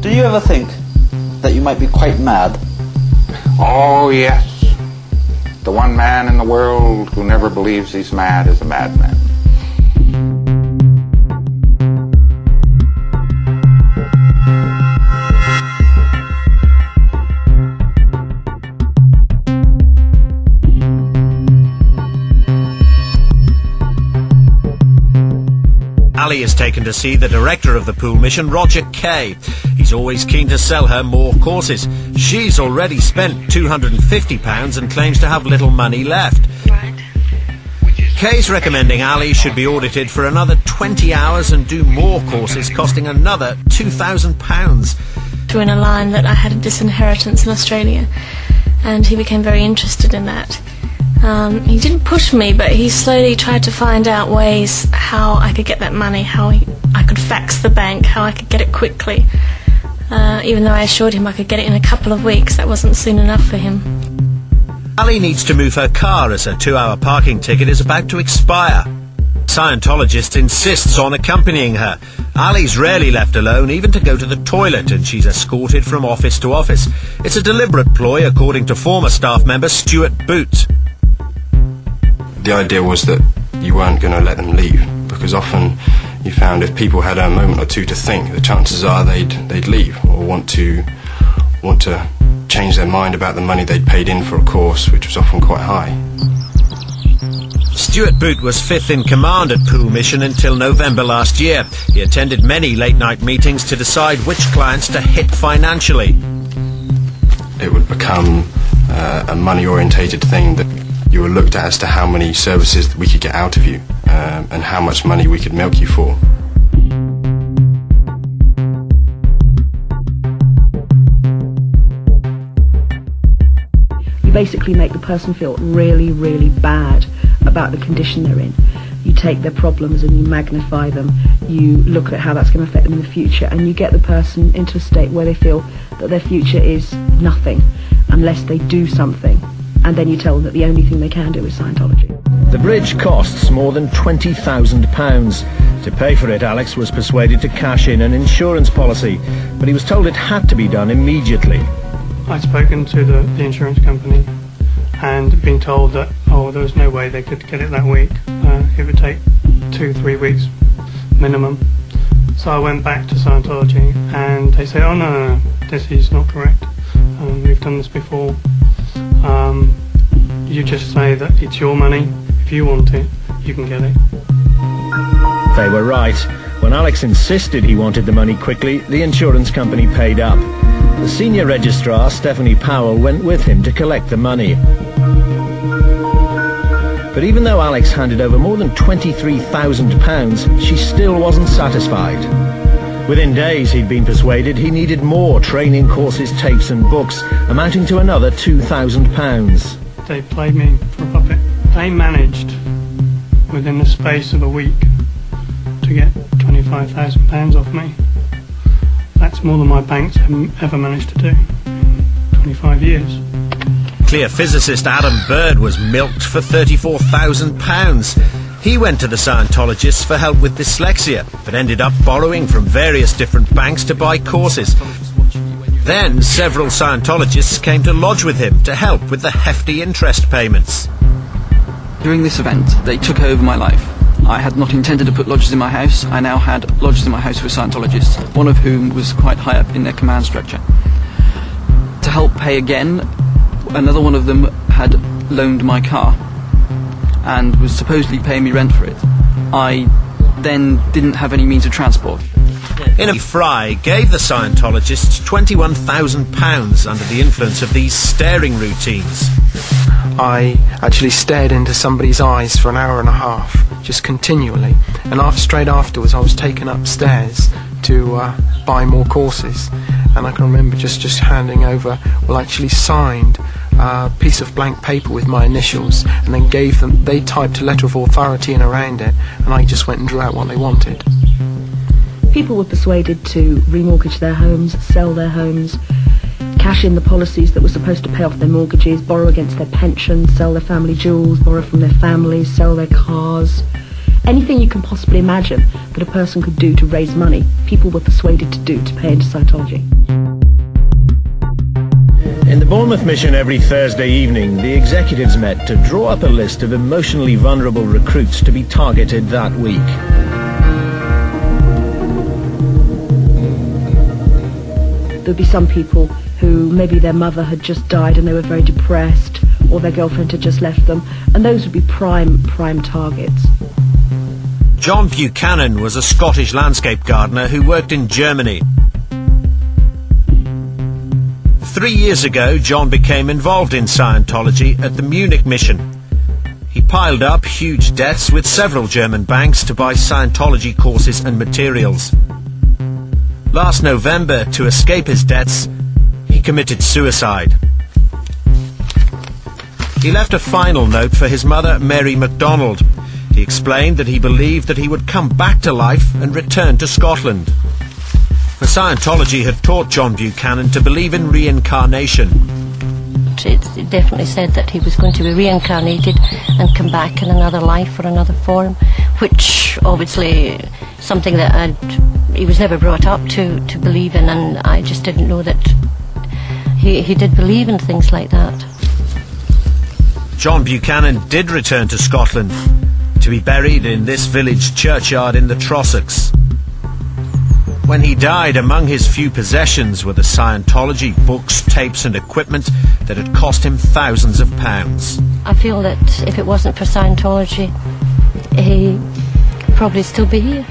Do you ever think that you might be quite mad? Oh, yes. The one man in the world who never believes he's mad is a madman. Ali is taken to see the director of the pool mission, Roger Kay. He's always keen to sell her more courses. She's already spent £250 and claims to have little money left. Kay's recommending Ali should be audited for another 20 hours and do more courses, costing another £2,000. Drew in a line that I had a disinheritance in Australia, and he became very interested in that. He didn't push me, but he slowly tried to find out ways how I could get that money, how I could fax the bank, how I could get it quickly. Even though I assured him I could get it in a couple of weeks, that wasn't soon enough for him. Ali needs to move her car as her 2-hour parking ticket is about to expire. Scientologist insists on accompanying her. Ali's rarely left alone, even to go to the toilet, and she's escorted from office to office. It's a deliberate ploy, according to former staff member Stuart Boot. The idea was that you weren't going to let them leave, because often you found if people had a moment or two to think, the chances are they'd leave or want to change their mind about the money they'd paid in for a course, which was often quite high. Stuart Boot was 5th in command at Pool Mission until November last year. He attended many late-night meetings to decide which clients to hit financially. It would become a money-orientated thing that you were looked at as to how many services that we could get out of you and how much money we could milk you for. You basically make the person feel really, really bad about the condition they're in. You take their problems and you magnify them. You look at how that's going to affect them in the future, and you get the person into a state where they feel that their future is nothing unless they do something. And then you tell them that the only thing they can do is Scientology. The bridge costs more than £20,000. To pay for it, Alex was persuaded to cash in an insurance policy, but he was told it had to be done immediately. I'd spoken to the insurance company and been told that, there was no way they could get it that week. It would take 2-3 weeks minimum. So I went back to Scientology and they say, no, this is not correct. We've done this before. You just say that it's your money. If you want it, you can get it. They were right. When Alex insisted he wanted the money quickly, the insurance company paid up. The senior registrar, Stephanie Powell, went with him to collect the money. But even though Alex handed over more than £23,000, she still wasn't satisfied. Within days, he'd been persuaded he needed more training courses, tapes and books, amounting to another £2,000. They played me for a puppet. They managed, within the space of a week, to get £25,000 off me. That's more than my banks have ever managed to do in 25 years. Clear physicist Adam Bird was milked for £34,000. He went to the Scientologists for help with dyslexia, but ended up borrowing from various different banks to buy courses. Then several Scientologists came to lodge with him to help with the hefty interest payments. During this event, they took over my life. I had not intended to put lodges in my house. I now had lodges in my house with Scientologists, one of whom was quite high up in their command structure. To help pay again, another one of them had loaned my car and was supposedly paying me rent for it. I then didn't have any means of transport. Fry gave the Scientologists £21,000 under the influence of these staring routines. I actually stared into somebody's eyes for an hour and a half, just continually, and straight afterwards I was taken upstairs to buy more courses, and I can remember just handing over, actually signed a piece of blank paper with my initials, and then gave them, they typed a letter of authority in around it, and I just went and drew out what they wanted. People were persuaded to remortgage their homes, sell their homes, cash in the policies that were supposed to pay off their mortgages, borrow against their pensions, sell their family jewels, borrow from their families, sell their cars, Anything you can possibly imagine that a person could do to raise money, people were persuaded to do to pay into Scientology. In the Bournemouth mission every Thursday evening, the executives met to draw up a list of emotionally vulnerable recruits to be targeted that week. There'd be some people who maybe their mother had just died and they were very depressed, or their girlfriend had just left them, and those would be prime targets. John Buchanan was a Scottish landscape gardener who worked in Germany. 3 years ago, John became involved in Scientology at the Munich mission. He piled up huge debts with several German banks to buy Scientology courses and materials. Last November, to escape his debts, he committed suicide. He left a final note for his mother, Mary MacDonald. He explained that he believed that he would come back to life and return to Scotland. The Scientology had taught John Buchanan to believe in reincarnation. It definitely said that he was going to be reincarnated and come back in another life or another form, which obviously something that he was never brought up to believe in, and I just didn't know that he did believe in things like that. John Buchanan did return to Scotland to be buried in this village churchyard in the Trossachs. When he died, among his few possessions were the Scientology books, tapes and equipment that had cost him thousands of pounds. I feel that if it wasn't for Scientology, he'd probably still be here.